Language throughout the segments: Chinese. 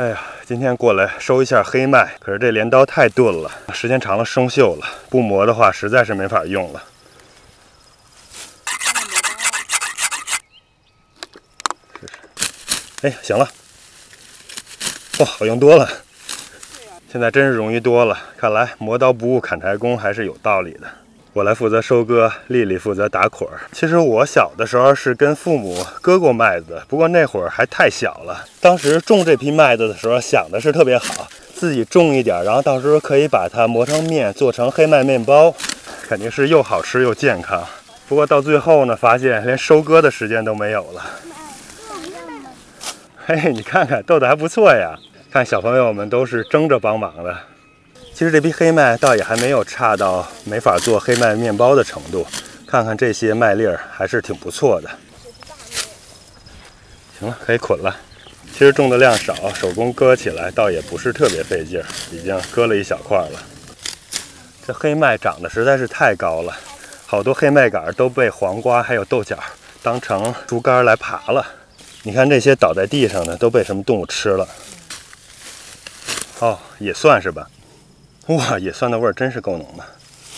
哎呀，今天过来收一下黑麦，可是这镰刀太钝了，时间长了生锈了，不磨的话实在是没法用了。试试。哎，行了，哇，好用多了。现在真是容易多了，看来磨刀不误砍柴工还是有道理的。我来负责收割，丽丽负责打捆儿。其实我小的时候是跟父母割过麦子，不过那会儿还太小了。当时种这批麦子的时候想的是特别好，自己种一点，然后到时候可以把它磨成面，做成黑麦面包，肯定是又好吃又健康。不过到最后呢，发现连收割的时间都没有了。嘿，你看看，豆豆还不错呀。看小朋友们都是争着帮忙的。其实这批黑麦倒也还没有差到没法做黑麦面包的程度，看看这些麦粒儿还是挺不错的。行了，可以捆了。其实种的量少，手工割起来倒也不是特别费劲儿，已经割了一小块了。这黑麦长得实在是太高了，好多黑麦秆都被黄瓜还有豆角当成竹竿来爬了。你看这些倒在地上的都被什么动物吃了？哦，野蒜是吧？哇，野蒜的味儿真是够浓的。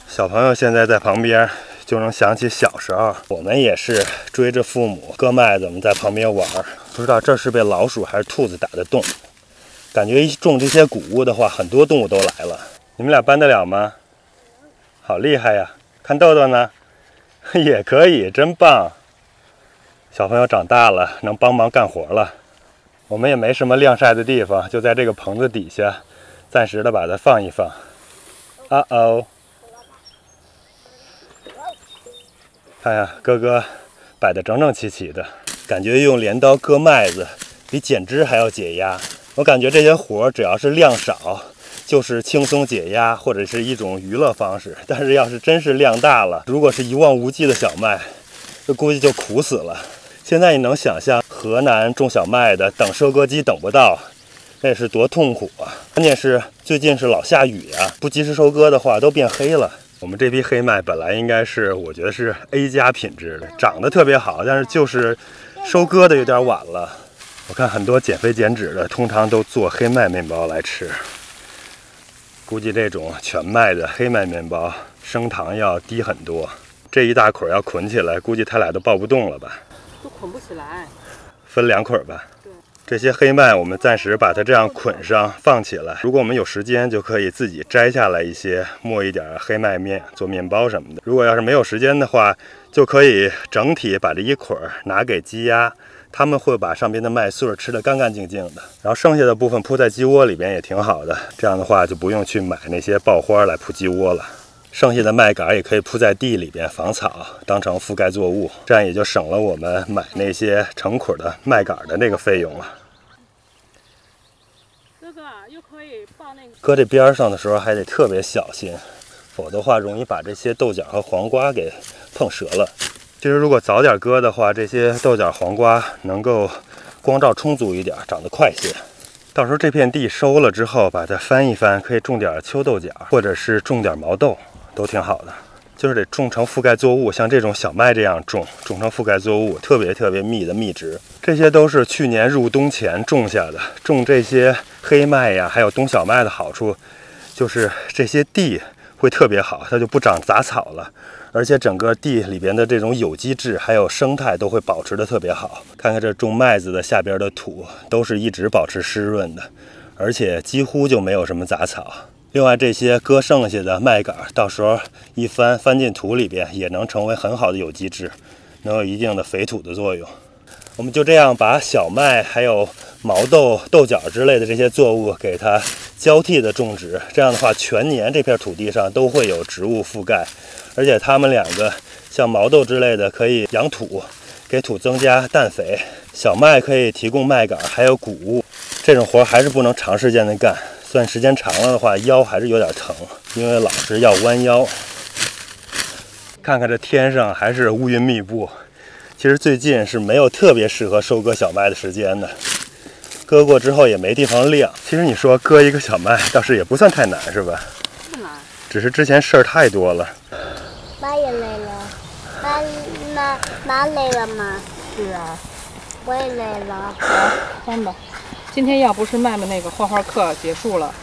小朋友现在在旁边就能想起小时候，我们也是追着父母割麦子，我们在旁边玩。不知道这是被老鼠还是兔子打的洞。感觉一种这些谷物的话，很多动物都来了。你们俩搬得了吗？好厉害呀！看豆豆呢，也可以，真棒。小朋友长大了，能帮忙干活了。我们也没什么晾晒的地方，就在这个棚子底下暂时的把它放一放。哦，看呀，哥哥摆得整整齐齐的，感觉用镰刀割麦子比剪枝还要解压。我感觉这些活只要是量少，就是轻松解压或者是一种娱乐方式。但是要是真是量大了，如果是一望无际的小麦，这估计就苦死了。现在你能想象河南种小麦的等收割机等不到，那是多痛苦啊！关键是最近是老下雨呀，不及时收割的话都变黑了。我们这批黑麦本来应该是，我觉得是 A 加品质的，长得特别好，但是就是收割的有点晚了。我看很多减肥减脂的通常都做黑麦面包来吃，估计这种全麦的黑麦面包升糖要低很多。这一大捆要捆起来，估计他俩都抱不动了吧？都捆不起来，分2捆吧。对，这些黑麦我们暂时把它这样捆上放起来。如果我们有时间，就可以自己摘下来一些，磨一点黑麦面做面包什么的。如果要是没有时间的话，就可以整体把这一捆拿给鸡鸭，他们会把上边的麦穗吃得干干净净的。然后剩下的部分铺在鸡窝里边也挺好的，这样的话就不用去买那些爆花来铺鸡窝了。剩下的麦秆也可以铺在地里边防草，当成覆盖作物，这样也就省了我们买那些成捆的麦秆的那个费用了。哥哥又可以放那个。搁这边上的时候还得特别小心，否则的话容易把这些豆角和黄瓜给碰折了。其实如果早点割的话，这些豆角黄瓜能够光照充足一点，长得快些。到时候这片地收了之后，把它翻一翻，可以种点秋豆角，或者是种点毛豆。都挺好的，就是得种成覆盖作物，像这种小麦这样种成覆盖作物，特别密的密植。这些都是去年入冬前种下的。种这些黑麦呀，还有冬小麦的好处，就是这些地会特别好，它就不长杂草了，而且整个地里边的这种有机质还有生态都会保持得特别好。看看这种麦子的下边的土，都是一直保持湿润的，而且几乎就没有什么杂草。另外，这些割剩下的麦秆，到时候一翻进土里边，也能成为很好的有机质，能有一定的肥土的作用。我们就这样把小麦还有毛豆、豆角之类的这些作物给它交替的种植，这样的话，全年这片土地上都会有植物覆盖，而且它们两个像毛豆之类的可以养土，给土增加氮肥；小麦可以提供麦秆还有谷物。这种活还是不能长时间的干。算时间长了的话，腰还是有点疼，因为老是要弯腰。看看这天上还是乌云密布，其实最近是没有特别适合收割小麦的时间的，割过之后也没地方晾。其实你说割一个小麦倒是也不算太难，是吧？不难，只是之前事儿太多了。妈也累了，妈累了吗？是啊，我也累了。好，翻吧。今天要不是麦麦那个画画课结束了，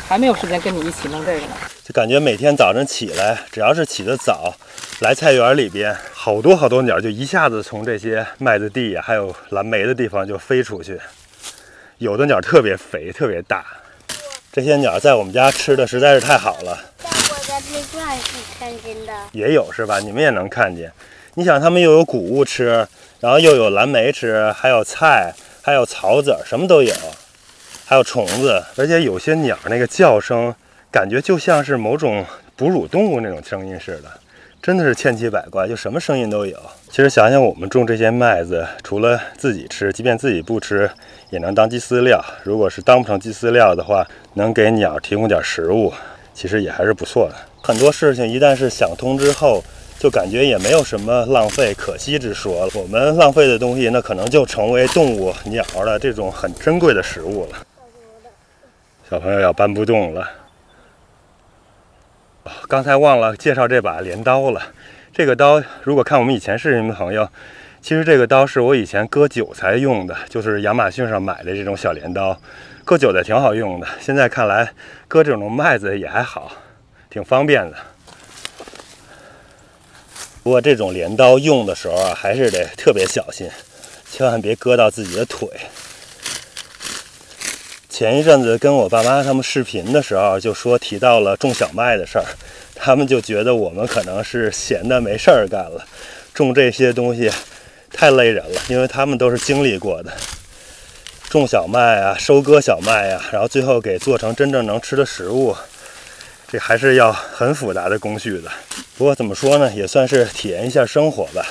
还没有时间跟你一起弄这个呢。就感觉每天早晨起来，只要是起得早，来菜园里边，好多鸟就一下子从这些麦子地还有蓝莓的地方就飞出去。有的鸟特别肥，特别大。这些鸟在我们家吃的实在是太好了。在我的地上是看见的。也有是吧？你们也能看见。你想，它们又有谷物吃，然后又有蓝莓吃，还有菜，还有草籽儿，什么都有，还有虫子。而且有些鸟那个叫声，感觉就像是某种哺乳动物那种声音似的，真的是千奇百怪，就什么声音都有。其实想想，我们种这些麦子，除了自己吃，即便自己不吃，也能当鸡饲料。如果是当不成鸡饲料的话，能给鸟提供点食物，其实也还是不错的。很多事情一旦是想通之后，就感觉也没有什么浪费可惜之说了。我们浪费的东西，那可能就成为动物、鸟的这种很珍贵的食物了。小朋友要搬不动了。刚才忘了介绍这把镰刀了。这个刀，如果看我们以前视频的朋友，其实这个刀是我以前割韭菜用的，就是亚马逊上买的这种小镰刀，割韭菜挺好用的。现在看来，割这种麦子也还好，挺方便的。不过这种镰刀用的时候啊，还是得特别小心，千万别割到自己的腿。前一阵子跟我爸妈他们视频的时候，就说提到了种小麦的事儿，他们就觉得我们可能是闲的没事儿干了，种这些东西太累人了，因为他们都是经历过的。种小麦啊，收割小麦啊，然后最后给做成真正能吃的食物，这还是要很复杂的工序的。不过怎么说呢，也算是体验一下生活吧。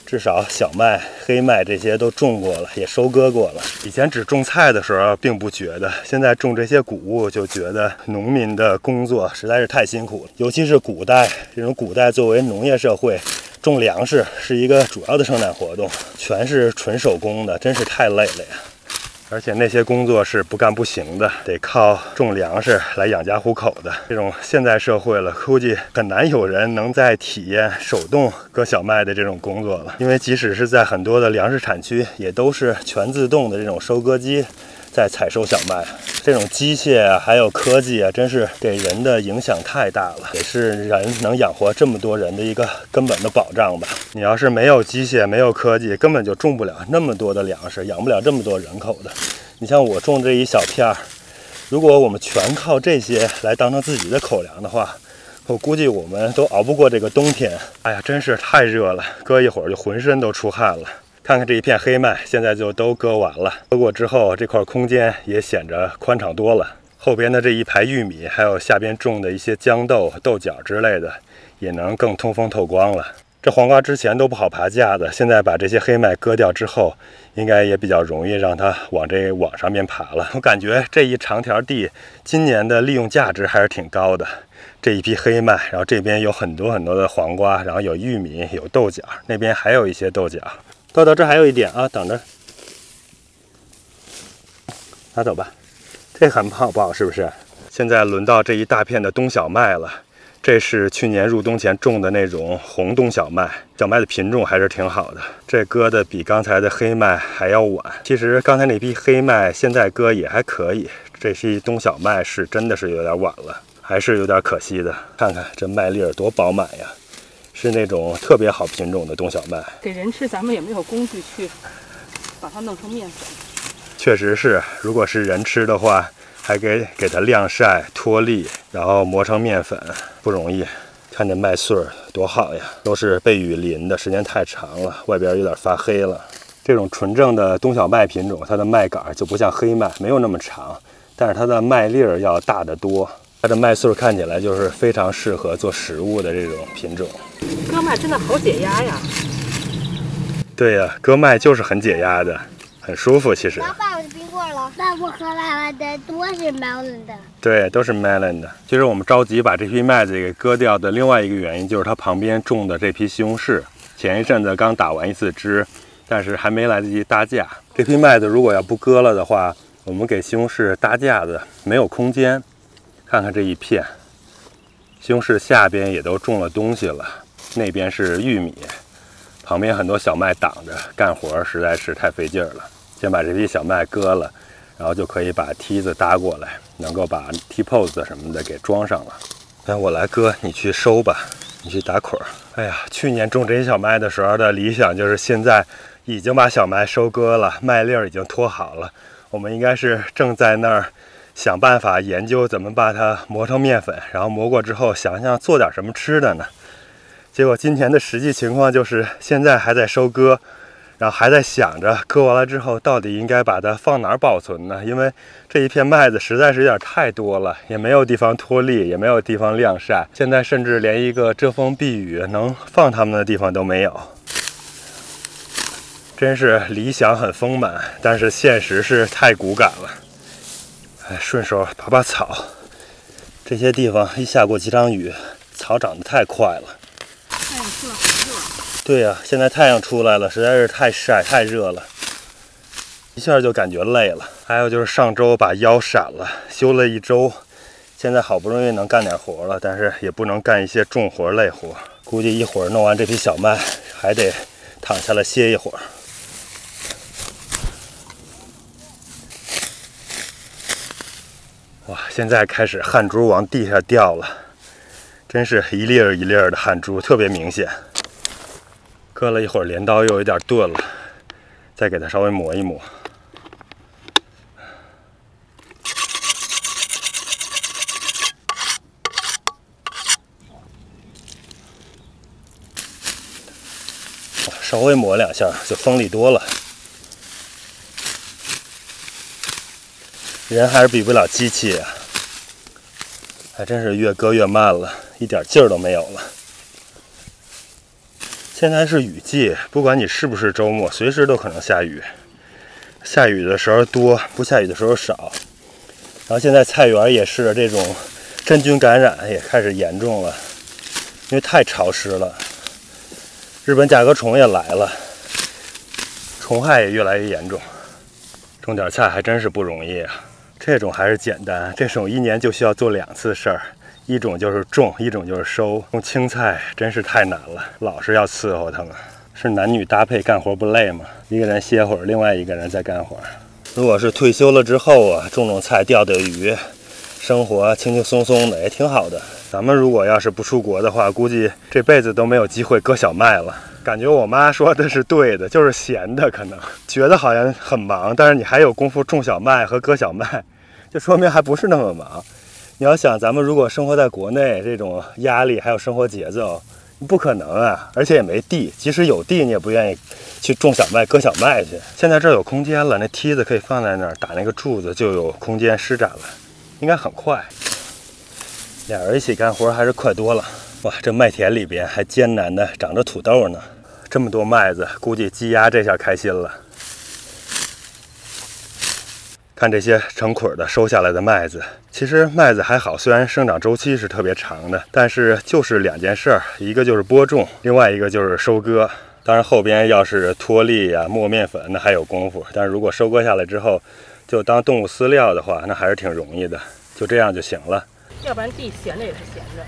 至少小麦、黑麦这些都种过了，也收割过了。以前只种菜的时候并不觉得，现在种这些谷物就觉得农民的工作实在是太辛苦了。尤其是古代这种古代作为农业社会，种粮食是一个主要的生产活动，全是纯手工的，真是太累了呀。而且那些工作是不干不行的，得靠种粮食来养家糊口的。这种现代社会了，估计很难有人能再体验手动割小麦的这种工作了。因为即使是在很多的粮食产区，也都是全自动的这种收割机在采收小麦。这种机械啊，还有科技啊，真是给人的影响太大了，也是人能养活这么多人的一个根本的保障吧。你要是没有机械，没有科技，根本就种不了那么多的粮食，养不了这么多人口的。你像我种这一小片儿，如果我们全靠这些来当成自己的口粮的话，我估计我们都熬不过这个冬天。哎呀，真是太热了，割一会儿就浑身都出汗了。看看这一片黑麦，现在就都割完了。割过之后，这块空间也显着宽敞多了。后边的这一排玉米，还有下边种的一些豇豆、豆角之类的，也能更通风透光了。这黄瓜之前都不好爬架的，现在把这些黑麦割掉之后，应该也比较容易让它往这网上面爬了。我感觉这一长条地今年的利用价值还是挺高的。这一批黑麦，然后这边有很多的黄瓜，然后有玉米，有豆角，那边还有一些豆角。豆豆，这还有一点啊，等着，拿走吧。这很好不好？是不是？现在轮到这一大片的冬小麦了。这是去年入冬前种的那种红冬小麦，小麦的品种还是挺好的。这割的比刚才的黑麦还要晚。其实刚才那批黑麦现在割也还可以，这批冬小麦是真的是有点晚了，还是有点可惜的。看看这麦粒儿多饱满呀！是那种特别好品种的冬小麦。给人吃，咱们也没有工具去把它弄成面粉。确实是，如果是人吃的话，还给它晾晒、脱粒，然后磨成面粉，不容易。看这麦穗儿多好呀，都是被雨淋的，时间太长了，外边有点发黑了。这种纯正的冬小麦品种，它的麦秆就不像黑麦，没有那么长，但是它的麦粒儿要大得多。它的麦穗看起来就是非常适合做食物的这种品种。割麦真的好解压呀！对呀，割麦就是很解压的，很舒服。其实。老板，我的冰棍了。那我和爸爸的都是 melon 的。对，都是 melon 的。其实我们着急把这批麦子给割掉的另外一个原因，就是它旁边种的这批西红柿，前一阵子刚打完一次枝，但是还没来得及搭架。这批麦子如果要不割了的话，我们给西红柿搭架子没有空间。看看这一片，西红柿下边也都种了东西了，那边是玉米，旁边很多小麦挡着，干活实在是太费劲儿了。先把这批小麦割了，然后就可以把梯子搭过来，能够把 T-pose 什么的给装上了。那我来割，你去收吧，你去打捆儿。哎呀，去年种这些小麦的时候的理想就是现在已经把小麦收割了，麦粒儿已经脱好了，我们应该是正在那儿想办法研究怎么把它磨成面粉，然后磨过之后想想做点什么吃的呢。结果今年的实际情况就是现在还在收割，然后还在想着割完了之后到底应该把它放哪儿保存呢？因为这一片麦子实在是有点太多了，也没有地方脱粒，也没有地方晾晒，现在甚至连一个遮风避雨能放它们的地方都没有。真是理想很丰满，但是现实是太骨感了。哎，顺手拔拔草，这些地方一下过几场雨，草长得太快了。太阳出来好热。对呀，现在太阳出来了，实在是太晒太热了，一下就感觉累了。还有就是上周把腰闪了，休了1周，现在好不容易能干点活了，但是也不能干一些重活累活。估计一会儿弄完这批小麦，还得躺下来歇一会儿。哇，现在开始汗珠往地下掉了，真是一粒儿一粒儿的汗珠，特别明显。割了一会儿，镰刀又有点钝了，再给它稍微磨一磨。稍微磨2下就锋利多了。人还是比不了机器啊，还真是越割越慢了，一点劲儿都没有了。现在是雨季，不管你是不是周末，随时都可能下雨。下雨的时候多，不下雨的时候少。然后现在菜园也是这种真菌感染也开始严重了，因为太潮湿了。日本甲壳虫也来了，虫害也越来越严重。种点菜还真是不容易啊。这种还是简单，这种1年就需要做2次事儿。一种就是种，一种就是收。种青菜真是太难了，老是要伺候它们。是男女搭配干活不累吗？一个人歇会儿，另外一个人再干活。如果是退休了之后啊，种菜钓鱼，生活轻轻松松的也挺好的。咱们如果要是不出国的话，估计这辈子都没有机会割小麦了。感觉我妈说的是对的，就是闲的，可能觉得好像很忙，但是你还有功夫种小麦和割小麦，就说明还不是那么忙。你要想，咱们如果生活在国内，这种压力还有生活节奏，不可能啊！而且也没地，即使有地，你也不愿意去种小麦、割小麦去。现在这儿有空间了，那梯子可以放在那儿，打那个柱子就有空间施展了，应该很快。俩人一起干活还是快多了。哇，这麦田里边还艰难的长着土豆呢，这么多麦子，估计鸡鸭这下开心了。看这些成捆的收下来的麦子，其实麦子还好，虽然生长周期是特别长的，但是就是2件事儿，一个就是播种，另外一个就是收割。当然后边要是脱粒呀、磨面粉，那还有功夫。但是如果收割下来之后，就当动物饲料的话，那还是挺容易的，就这样就行了。要不然地闲着也是闲着。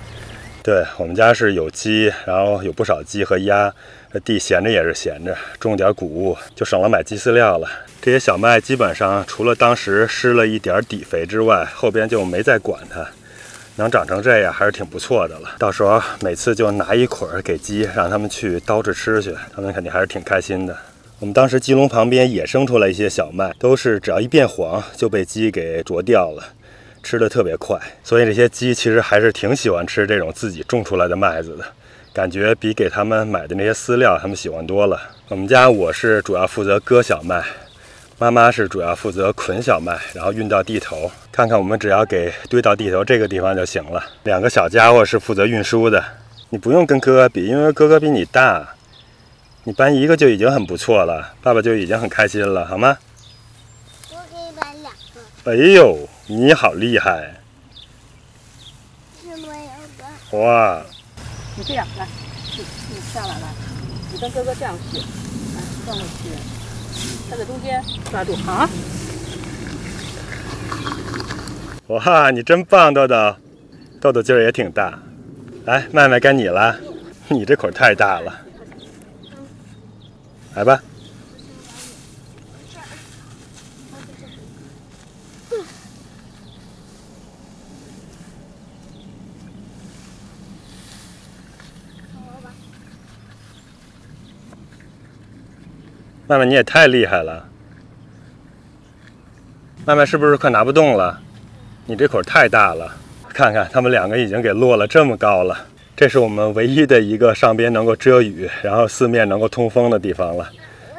对，我们家是有鸡，然后有不少鸡和鸭，地闲着也是闲着，种点谷物就省了买鸡饲料了。这些小麦基本上除了当时施了一点底肥之外，后边就没再管它，能长成这样还是挺不错的了。到时候每次就拿一捆给鸡，让他们去叨着吃去，他们肯定还是挺开心的。我们当时鸡笼旁边也生出来一些小麦，都是只要一变黄就被鸡给啄掉了，吃的特别快。所以这些鸡其实还是挺喜欢吃这种自己种出来的麦子的，感觉比给他们买的那些饲料他们喜欢多了。我们家我是主要负责割小麦，妈妈是主要负责捆小麦，然后运到地头。看看我们只要给堆到地头这个地方就行了。2个小家伙是负责运输的，你不用跟哥哥比，因为哥哥比你大，你搬一个就已经很不错了，爸爸就已经很开心了，好吗？我可以搬2个。哎呦，你好厉害！是没有的。哇！你这样来，你下来来，你跟哥哥这样去，来转过去，他在中间抓住啊！哇，你真棒，豆豆！豆豆劲儿也挺大。来，麦麦该你了，你这捆太大了。来吧。曼曼你也太厉害了！曼曼是不是快拿不动了？你这口太大了，看看他们两个已经给落了这么高了。这是我们唯一的一个上边能够遮雨，然后四面能够通风的地方了，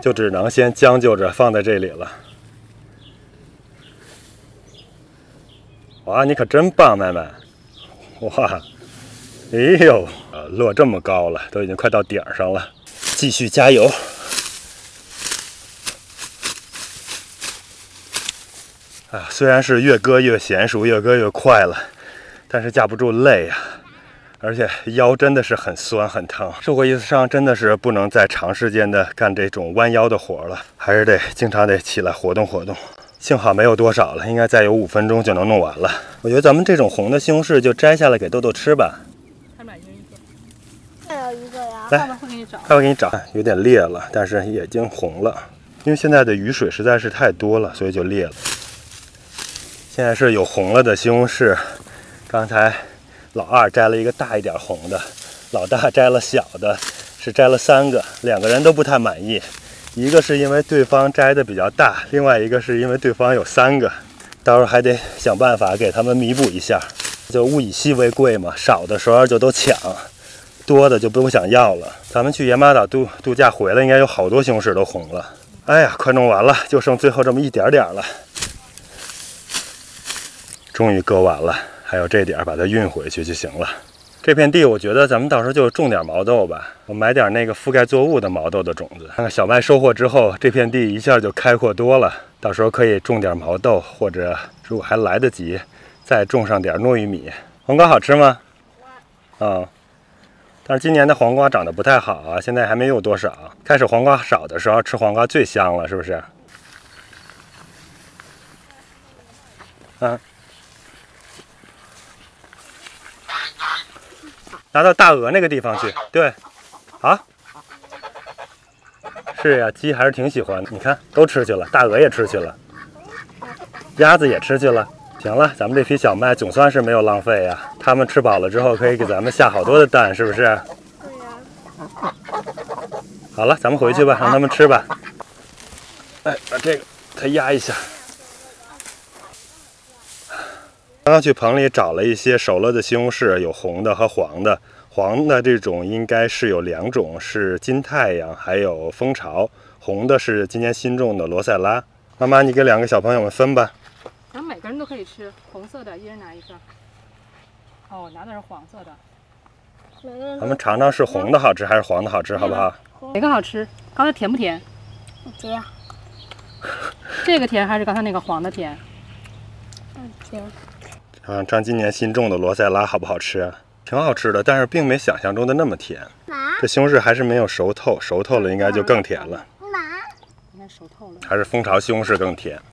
就只能先将就着放在这里了。哇，你可真棒，曼曼！哇，哎呦，落这么高了，都已经快到顶上了，继续加油！啊，虽然是越割越娴熟，越割越快了，但是架不住累呀，而且腰真的是很酸很疼。受过一次伤，真的是不能再长时间的干这种弯腰的活了，还是得经常得起来活动活动。幸好没有多少了，应该再有5分钟就能弄完了。我觉得咱们这种红的西红柿就摘下来给豆豆吃吧。他们俩一人一个。再有一个呀。来，爸爸会给你找。爸爸给你找，有点裂了，但是已经红了，因为现在的雨水实在是太多了，所以就裂了。现在是有红了的西红柿，刚才老二摘了一个大一点红的，老大摘了小的，是摘了3个，2个人都不太满意。一个是因为对方摘的比较大，另外一个是因为对方有3个，到时候还得想办法给他们弥补一下。就物以稀为贵嘛，少的时候就都抢，多的就不想要了。咱们去盐马岛度假回来，应该有好多西红柿都红了。哎呀，快弄完了，就剩最后这么一点点了。终于割完了，还有这点把它运回去就行了。这片地我觉得咱们到时候就种点毛豆吧，我买点那个覆盖作物的毛豆的种子。看看小麦收获之后，这片地一下就开阔多了，到时候可以种点毛豆，或者如果还来得及，再种上点糯玉米。黄瓜好吃吗？但是今年的黄瓜长得不太好啊，现在还没有多少。开始黄瓜少的时候，吃黄瓜最香了，是不是？拿到大鹅那个地方去。对，啊，是呀，鸡还是挺喜欢的。你看，都吃去了，大鹅也吃去了，鸭子也吃去了。行了，咱们这批小麦总算是没有浪费呀。它们吃饱了之后，可以给咱们下好多的蛋，是不是？对呀。好了，咱们回去吧，让它们吃吧。哎，把这个再压一下。刚刚去棚里找了一些熟了的西红柿，有红的和黄的。黄的这种应该是有2种，是金太阳，还有蜂巢。红的是今年新种的罗塞拉。妈妈，你给2个小朋友们分吧。咱们每个人都可以吃红色的，一人拿一个。哦，拿的是黄色的。咱们尝尝是红的好吃还是黄的好吃，好不好？哪个好吃？刚才甜不甜？甜。这个甜还是刚才那个黄的甜？甜。尝今年新种的罗塞拉好不好吃啊？挺好吃的，但是并没想象中的那么甜。这西红柿还是没有熟透，熟透了应该就更甜了。妈，应该熟透了。还是蜂巢西红柿更甜。